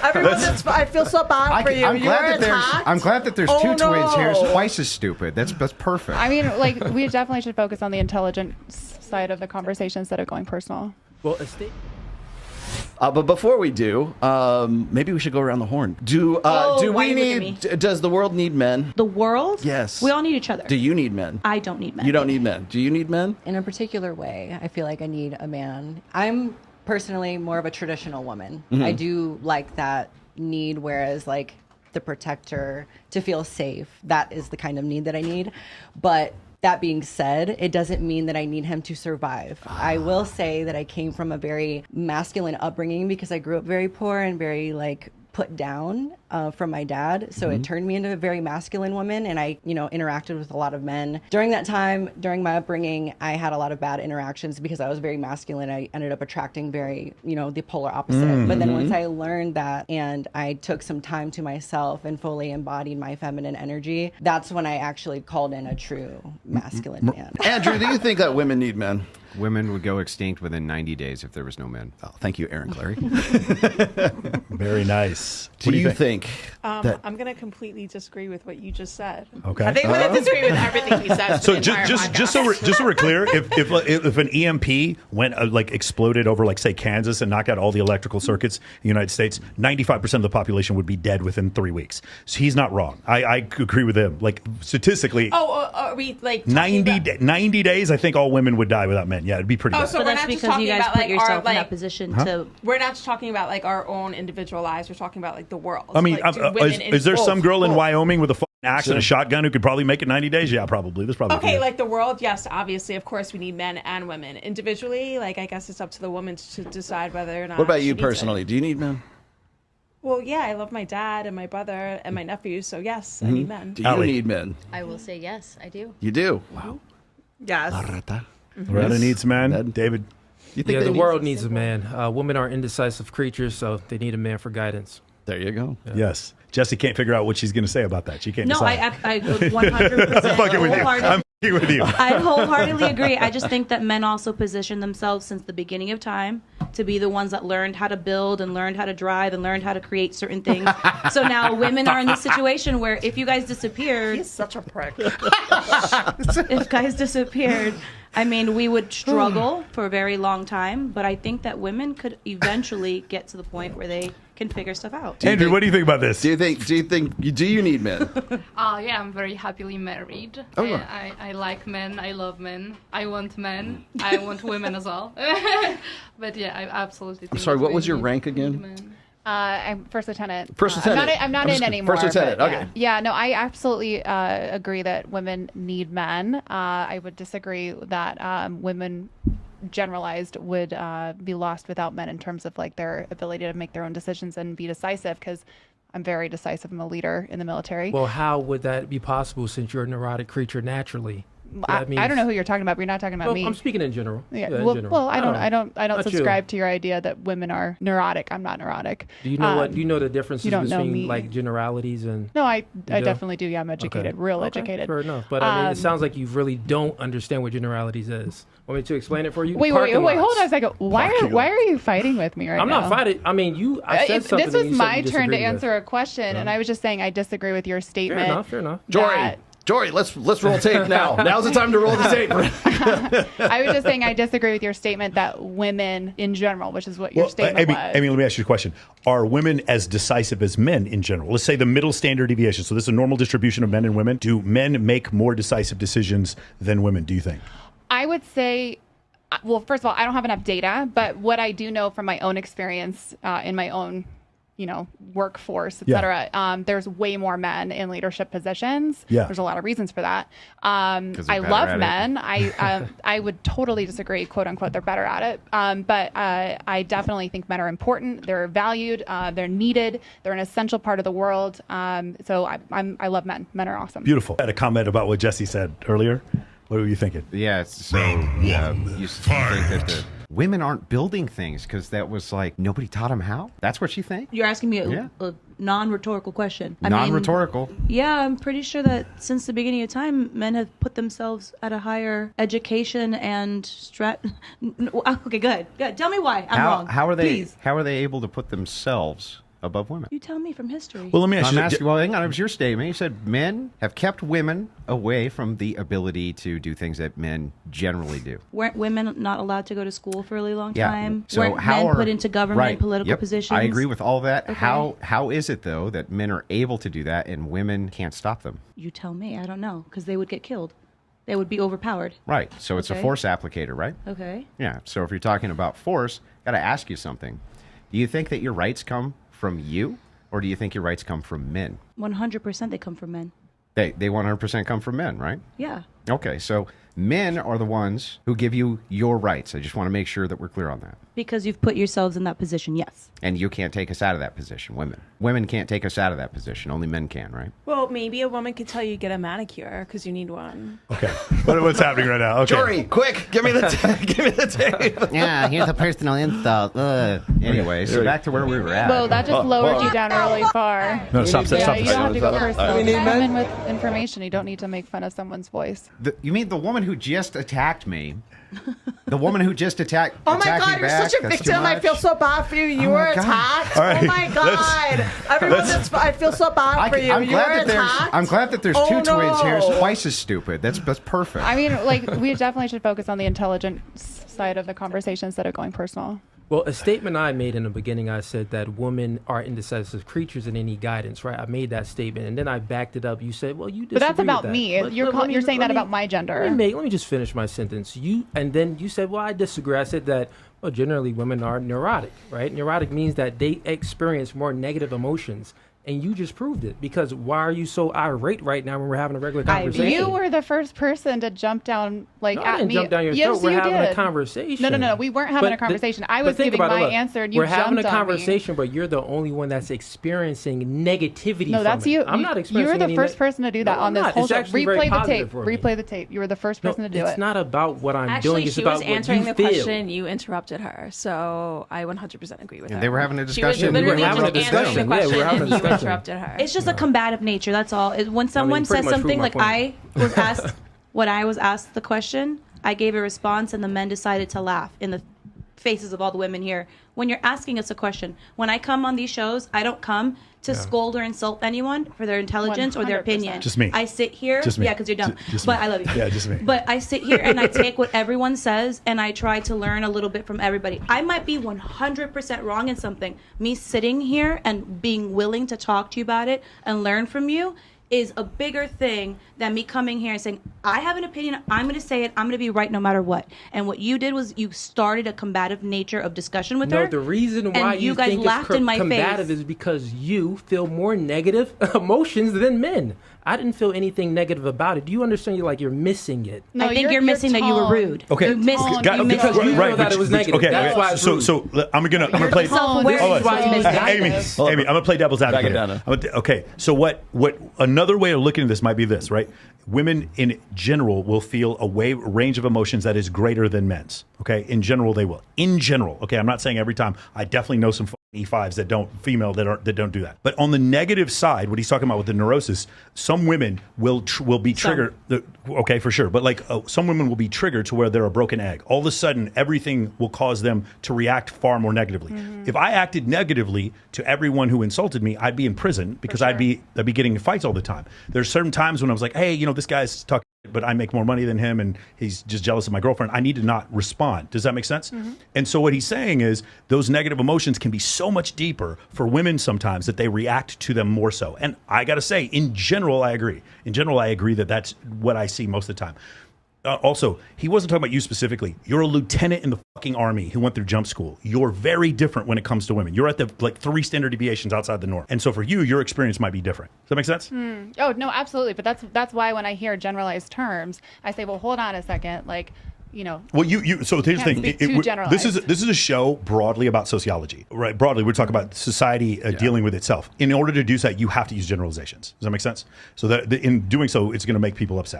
Everyone, I feel so bad for you. I'm glad that there's two twins here. It's twice as stupid. That's perfect. I mean, like, we definitely should focus on the intelligence side of the conversation instead of going personal. Well, but before we do, maybe we should go around the horn. Does the world need men? The world? Yes. We all need each other. Do you need men? I don't need men. You don't need men. Do you need men? In a particular way, I feel like I need a man. I'm personally more of a traditional woman. Mm-hmm. I do like that need, whereas like the protector, to feel safe, that is the kind of need that I need. But that being said, it doesn't mean that I need him to survive. I will say that I came from a very masculine upbringing because I grew up very poor and very like put down from my dad. So it turned me into a very masculine woman, and I, interacted with a lot of men. During that time, during my upbringing, I had a lot of bad interactions because I was very masculine. I ended up attracting very, the polar opposite. But then once I learned that and I took some time to myself and fully embodied my feminine energy, that's when I actually called in a true masculine man. Andrew, do you think that women need men? Women would go extinct within 90 days if there was no men. Oh, thank you, Aaron Clary. Very nice. Do you think that... I'm going to completely disagree with what you just said. Okay. I think I'm going to disagree with everything he says. So just so we're clear, if an EMP went exploded over say Kansas and knocked out all the electrical circuits in the United States, 95% of the population would be dead within 3 weeks. So he's not wrong. I agree with him. Like statistically, are we 90 days? I think all women would die without men. Yeah, it'd be pretty bad. So but we're that's not just because talking you guys about put yourself in our, that position to. We're not just talking about our own individual lives. We're talking about the world. I mean, is there some girl in Wyoming with a axe and a shotgun who could probably make it 90 days? Yeah, probably. There's probably okay. The world, yes, obviously, of course, we need men and women individually. I guess it's up to the woman to decide whether or not. What about you personally? Do you need men? Well, yeah, I love my dad and my brother and my nephews, so yes, I need men. Do you need men? I will say yes, I do. You do? Wow. Yes. Loretta needs men. David? You think the world needs a man. Women are indecisive creatures, so they need a man for guidance. There you go. Yeah. Yes. Jessie can't figure out what she's going to say about that. She can't decide. I 100% I'm fucking with you. I'm fucking with you. I wholeheartedly agree. I just think that men also position themselves since the beginning of time to be the ones that learned how to build and learned how to drive and learned how to create certain things. So now women are in this situation where if you guys disappeared... He's such a prick. If guys disappeared... I mean, we would struggle for a very long time, but I think that women could eventually get to the point where they can figure stuff out. Andrew, what do you think about this? Do you need men? Yeah, I'm very happily married. Oh, I like men. I love men. I want men. I want women as well. But yeah, I absolutely think I'm sorry, what was your rank again? I'm first lieutenant. First lieutenant. I'm not in anymore. First lieutenant. Okay. Yeah. No, I absolutely agree that women need men. I would disagree that women generalized would be lost without men in terms of their ability to make their own decisions and be decisive, because I'm very decisive. I'm a leader in the military. Well, how would that be possible since you're a neurotic creature naturally? I don't know who you're talking about, but you're not talking about me. I'm speaking in general. Yeah. In Well, general. I don't subscribe you. to your idea that women are neurotic. I'm not neurotic. Do you know do you know the differences you don't know between me. Generalities and? No, I definitely do. Yeah, I'm educated, educated. Fair enough. But I mean, it sounds like you really don't understand what generalities is. Want me to explain it for you? Wait, hold on a second. Why are you fighting with me right now? I'm not fighting. I mean, I said something. This was my turn to answer a question, and I was just saying I disagree with your statement. Fair enough. Jory, let's roll tape now. Now's the time to roll the tape. I was just saying I disagree with your statement that women in general, which is what your statement was. Amy, let me ask you a question. Are women as decisive as men in general? Let's say the middle standard deviation. So this is a normal distribution of men and women. Do men make more decisive decisions than women, do you think? I would say, well, first of all, I don't have enough data, but what I do know from my own experience in my own workforce, et cetera. There's way more men in leadership positions. Yeah. There's a lot of reasons for that. I love men. I would totally disagree, quote unquote, they're better at it. But I definitely think men are important. They're valued. They're needed. They're an essential part of the world. So I love men. Men are awesome. Beautiful. I had a comment about what Jessie said earlier. What were you thinking? Yeah, so you think that the women aren't building things because that was nobody taught them how? That's what you think? You're asking me a non-rhetorical question. Non-rhetorical? Yeah, I'm pretty sure that since the beginning of time, men have put themselves at a higher education and Okay, good. Tell me why I'm wrong. How are they? Please. How are they able to put themselves above women? You tell me from history. Well, let me ask I'm you. asking, well, hang on. It was your statement. You said men have kept women away from the ability to do things that men generally do. Weren't women not allowed to go to school for a really long Yeah. time? So Weren't how men are, put into government right, political yep, positions? I agree with all that. Okay. How is it, though, that men are able to do that and women can't stop them? You tell me. I don't know, because they would get killed. They would be overpowered. Right. So it's a Okay. force applicator, right? Okay. Yeah. So if you're talking about force, got to ask you something. Do you think that your rights come from you, or do you think your rights come from men? 100% they come from men. They 100% come from men, right? Yeah. Okay. So men are the ones who give you your rights. I just want to make sure that we're clear on that. Because you've put yourselves in that position, yes. And you can't take us out of that position, women. Women can't take us out of that position. Only men can, right? Well, maybe a woman could tell you get a manicure because you need one. Okay. What's happening right now? Okay. Jory, quick, give me the tape. Yeah, here's a personal insult. Anyway, so back to where we were at. Whoa, that just lowered you down really far. No, stop. Yeah, Stop. you don't have to go Stop. personal. We need Come men. in with information. You don't need to make fun of someone's voice. You mean the woman who just attacked me? The woman who just attacked Oh my attacked me God, you're back? such a That's too victim. I much? feel so bad for you. You Oh were my God. attacked. All right, Oh my God. Everyone I feel so bad for you. I'm You glad were that there's attacked. I'm glad that there's Oh, two twins here. It's no. twice as stupid. That's perfect. I mean, like, we definitely should focus on the intelligent side of the conversation instead of going personal. Well, a statement I made in the beginning, I said that women are indecisive creatures and they need guidance, right? I made that statement, and then I backed it up. You said, well, you disagree But that's about with that. me. But You're let me- saying let that me- about my gender. Let me just finish my sentence. And then you said, well, I disagree. I said that, well, generally women are neurotic, right? Neurotic means that they experience more negative emotions. And you just proved it, because why are you so irate right now when we're having a regular conversation? You were the first person to jump down No, I at didn't me. jump down your Yes, throat. We're you having did. a conversation. No, we weren't having a conversation. I was think giving about it, my look, answer, and you we're having a jumped on me. conversation, but you're the only one that's experiencing negativity. No, from that's it. you. I'm not You experiencing. were the any first person to do that No, on I'm this not. whole It's show. actually very Replay the positive tape. for me. Replay the tape. You were the first person to do it's it. not about what I'm Actually, doing. It's she about was what answering you the feel. question. You interrupted her, so I 100% agree with And her. they were having a She was discussion. literally We were having a just answering discussion. the Yeah, we question, were having a and you discussion. interrupted her. It's just a combative nature. That's all. When someone pretty says much something proved like my I was asked, when I was asked the question, I gave a response, and the men decided to laugh in the faces of all the women here. When you're asking us a question, when I come on these shows, I don't come to scold or insult anyone for their intelligence or their 100%. opinion. Just me. I sit here. Just me. Yeah, because you're dumb. Just but me. I love you. Yeah, just me. But I sit here and I take what everyone says and I try to learn a little bit from everybody. I might be 100% wrong in something. Me sitting here and being willing to talk to you about it and learn from you is a bigger thing than me coming here and saying, I have an opinion, I'm going to say it, I'm going to be right no matter what. And what you did was you started a combative nature of discussion with her. No, the reason why and you guys think laughed it's in my combative face. is because you feel more negative emotions than men. I didn't feel anything negative about it. Do you understand? You're missing it. No, I think your you're missing that you were tone. rude. Okay. You missed Tone. it. Got- You missed because it. you feel that it was negative. Okay, That's why it's so rude. I'm gonna play. tone. Where Hold is on. why you missed it? Amy, I'm gonna play devil's advocate. Back it here. Okay, so what another way of looking at this might be this, right? Women in general will feel a range of emotions that is greater than men's. Okay, in general they will. In general, okay, I'm not saying every time. I definitely know some E5s that don't do that. But on the negative side, what he's talking about with the neurosis, some women will be triggered. Okay, for sure. But some women will be triggered to where they're a broken egg. All of a sudden, everything will cause them to react far more negatively. Mm-hmm. If I acted negatively to everyone who insulted me, I'd be in prison because I'd be getting in fights all the time. There's certain times when I was like, hey, this guy's talking, but I make more money than him and he's just jealous of my girlfriend. I need to not respond. Does that make sense? Mm-hmm. And so what he's saying is those negative emotions can be so much deeper for women sometimes that they react to them more so. And I got to say, in general, I agree. In general, I agree that that's what I see most of the time. Also, he wasn't talking about you specifically. You're a lieutenant in the fucking army who went through jump school. You're very different when it comes to women. You're at the 3 standard deviations outside the norm. And so for you, your experience might be different. Does that make sense? Oh, no, absolutely. But that's why when I hear generalized terms, I say, well, hold on a second. Well, so here's the thing. speak too generalized. This is a show broadly about sociology, right? Broadly, we're talking about society dealing with itself. In order to do that, you have to use generalizations. Does that make sense? So that in doing so, it's going to make people upset.